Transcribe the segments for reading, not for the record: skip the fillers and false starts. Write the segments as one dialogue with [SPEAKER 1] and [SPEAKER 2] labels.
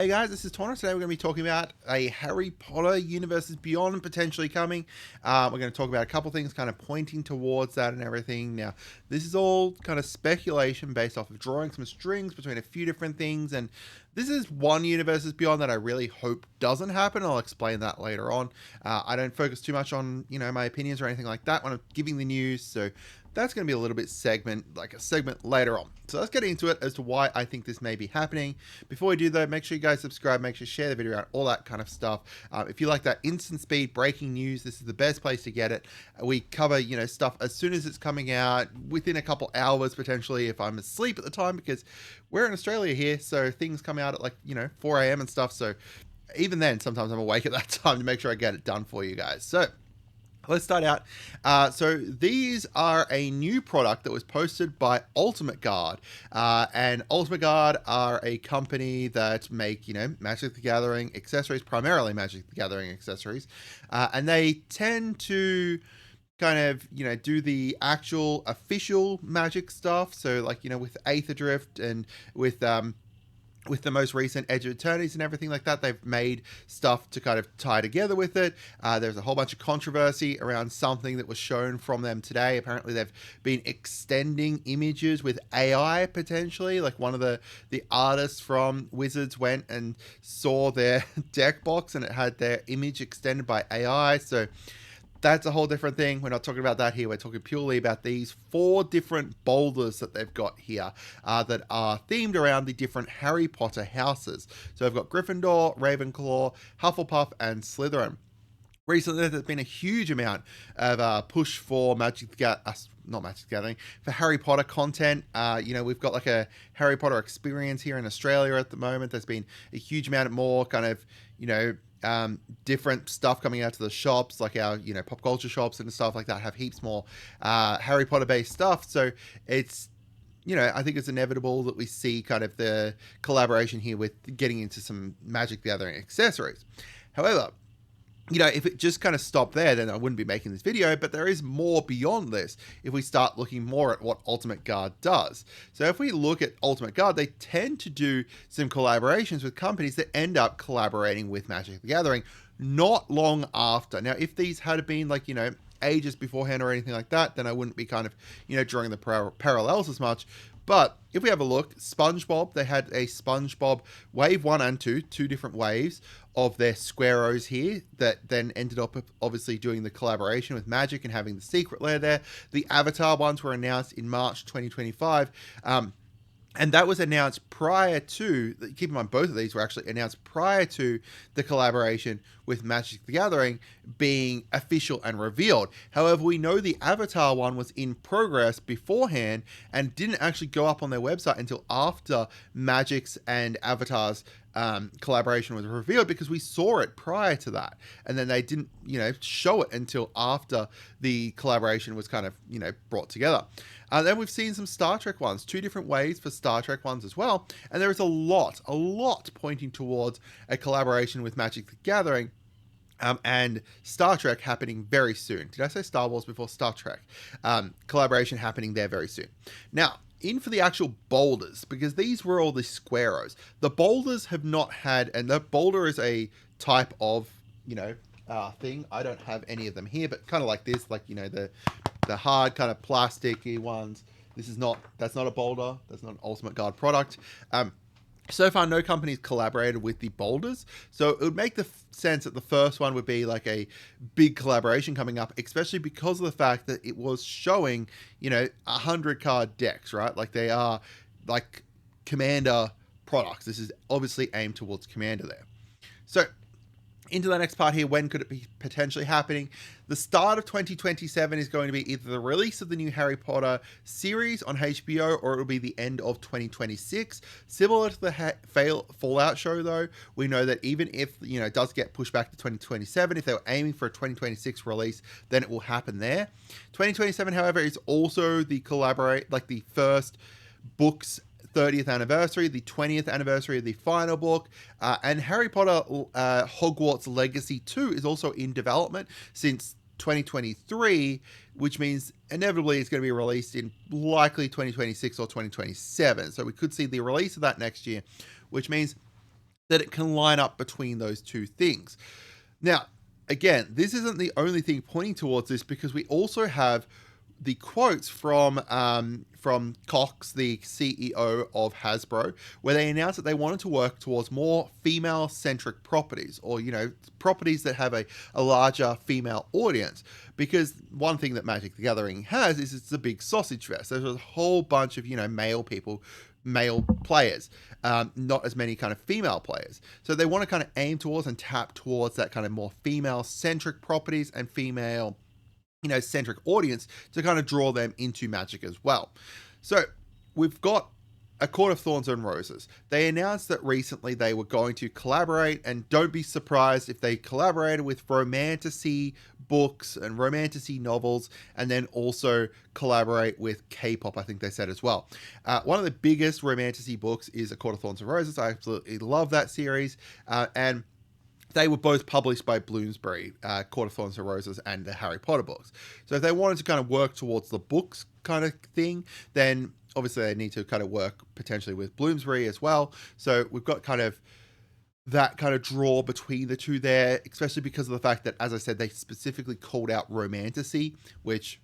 [SPEAKER 1] Hey guys, this is Tauna. Today we're going to be talking about a Harry Potter Universes Beyond potentially coming. We're going to talk about a couple things kind of pointing towards that and everything. Now, this is all kind of speculation based off of drawing some strings between a few different things. And this is one Universes Beyond that I really hope doesn't happen. I'll explain that later on. I don't focus too much on, my opinions or anything like that when I'm giving the news. So that's going to be a little bit like a segment later on. So let's get into it as to why I think this may be happening. Before we do though, make sure you guys subscribe, make sure you share the video out, all that kind of stuff. If you like that instant speed breaking news, this is the best place to get it. We cover, stuff as soon as it's coming out, within a couple hours potentially if I'm asleep at the time, because we're in Australia here, so things come out at 4 a.m. and stuff. So even then, sometimes I'm awake at that time to make sure I get it done for you guys. So let's start out. So these are a new product that was posted by Ultimate Guard. And Ultimate Guard are a company that make, Magic the Gathering accessories, primarily Magic the Gathering accessories. And they tend to kind of, do the actual official Magic stuff. So with Aether Drift and with the most recent Edge of Eternities and everything like that, they've made stuff to kind of tie together with it. There's a whole bunch of controversy around something that was shown from them today. Apparently, they've been extending images with AI potentially. Like one of the artists from Wizards went and saw their deck box and it had their image extended by AI. So that's a whole different thing. We're not talking about that here. We're talking purely about these 4 different boulders that they've got here that are themed around the different Harry Potter houses. So I've got Gryffindor, Ravenclaw, Hufflepuff, and Slytherin. Recently, there's been a huge amount of push for not Magic the Gathering, for Harry Potter content. We've got like a Harry Potter experience here in Australia at the moment. There's been a huge amount of more kind of, different stuff coming out to the shops, like our, pop culture shops and stuff like that have heaps more Harry Potter based stuff. So it's, I think it's inevitable that we see kind of the collaboration here with getting into some Magic the Gathering accessories. However, if it just kind of stopped there, then I wouldn't be making this video, but there is more beyond this if we start looking more at what Ultimate Guard does. So if we look at Ultimate Guard, they tend to do some collaborations with companies that end up collaborating with Magic the Gathering not long after. Now, if these had been ages beforehand or anything like that, then I wouldn't be kind of, drawing the parallels as much. But if we have a look, SpongeBob, they had a SpongeBob Wave 1 and 2 different waves of their Squareos here that then ended up obviously doing the collaboration with Magic and having the secret lair there. The Avatar ones were announced in March 2025. And that was announced prior to, keep in mind, both of these were actually announced prior to the collaboration with Magic the Gathering being official and revealed. However, we know the Avatar one was in progress beforehand and didn't actually go up on their website until after Magic's and Avatar's collaboration was revealed, because we saw it prior to that. And then they didn't, show it until after the collaboration was kind of, brought together. Then we've seen some Star Trek ones, 2 different waves for Star Trek ones as well. And there is a lot pointing towards a collaboration with Magic the Gathering and Star Trek happening very soon. Did I say Star Wars before Star Trek? Collaboration happening there very soon. Now, in for the actual boulders, because these were all the Squareos. The boulders have not had, and the boulder is a type of, thing. I don't have any of them here, but kind of like this, the hard kind of plasticky ones. That's not a boulder. That's not an Ultimate Guard product. So far, no company's collaborated with the boulders. So it would make the sense that the first one would be like a big collaboration coming up, especially because of the fact that it was showing, 100 card decks, right? Like they are like Commander products. This is obviously aimed towards Commander there. So into the next part here, when could it be potentially happening? The start of 2027 is going to be either the release of the new Harry Potter series on HBO, or it'll be the end of 2026. Similar to the Fallout show, though, we know that even if, it does get pushed back to 2027, if they were aiming for a 2026 release, then it will happen there. 2027, however, is also the first book's 30th anniversary, the 20th anniversary of the final book, and Harry Potter Hogwarts Legacy 2 is also in development since 2023, which means inevitably it's going to be released in likely 2026 or 2027. So we could see the release of that next year, which means that it can line up between those two things. Now, again, this isn't the only thing pointing towards this, because we also have the quotes from Cox, the CEO of Hasbro, where they announced that they wanted to work towards more female-centric properties, or properties that have a larger female audience. Because one thing that Magic the Gathering has is it's a big sausage fest. There's a whole bunch of male players, not as many kind of female players. So they want to kind of aim towards and tap towards that kind of more female-centric properties and female centric audience to kind of draw them into Magic as well. So we've got A Court of Thorns and Roses. They announced that recently they were going to collaborate, and don't be surprised if they collaborated with romantasy books and romantasy novels, and then also collaborate with K-pop, I think they said as well. One of the biggest romantasy books is A Court of Thorns and Roses. I absolutely love that series, and they were both published by Bloomsbury, Court of Thorns and Roses and the Harry Potter books. So if they wanted to kind of work towards the books kind of thing, then obviously they need to kind of work potentially with Bloomsbury as well. So we've got kind of that kind of draw between the two there, especially because of the fact that, as I said, they specifically called out romantasy, which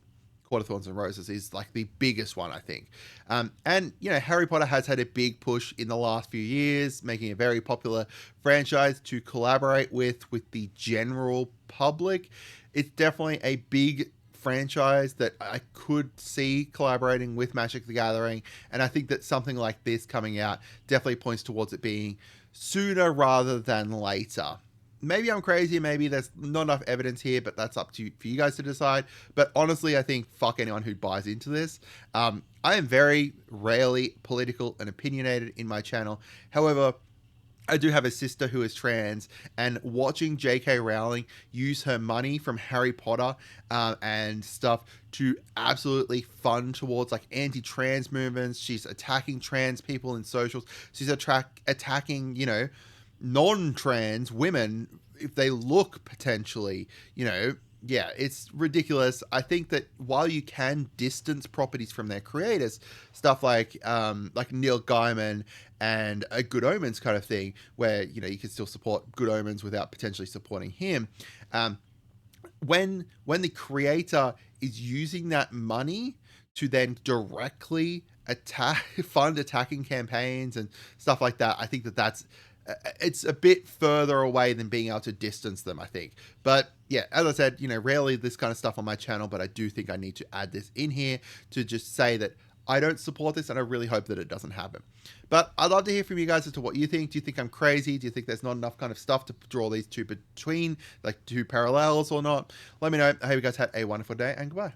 [SPEAKER 1] Court of Thorns and Roses is like the biggest one, I think. And, Harry Potter has had a big push in the last few years, making a very popular franchise to collaborate with the general public. It's definitely a big franchise that I could see collaborating with Magic the Gathering. And I think that something like this coming out definitely points towards it being sooner rather than later. Maybe I'm crazy, maybe there's not enough evidence here, but that's up to for you guys to decide. But honestly, I think fuck anyone who buys into this. I am very rarely political and opinionated in my channel. However, I do have a sister who is trans, and watching J.K. Rowling use her money from Harry Potter and stuff to absolutely fund towards like anti-trans movements. She's attacking trans people in socials. She's attacking, non-trans women if they look potentially, yeah, it's ridiculous. I think that while you can distance properties from their creators, stuff like Neil Gaiman and a Good Omens kind of thing, where you can still support Good Omens without potentially supporting him. When the creator is using that money to then directly fund attacking campaigns and stuff like that, I think that's it's a bit further away than being able to distance them, I think. But yeah, as I said, rarely this kind of stuff on my channel, but I do think I need to add this in here to just say that I don't support this, and I really hope that it doesn't happen. But I'd love to hear from you guys as to what you think. Do you think I'm crazy? Do you think there's not enough kind of stuff to draw these two between, like two parallels or not? Let me know. I hope you guys had a wonderful day, and goodbye.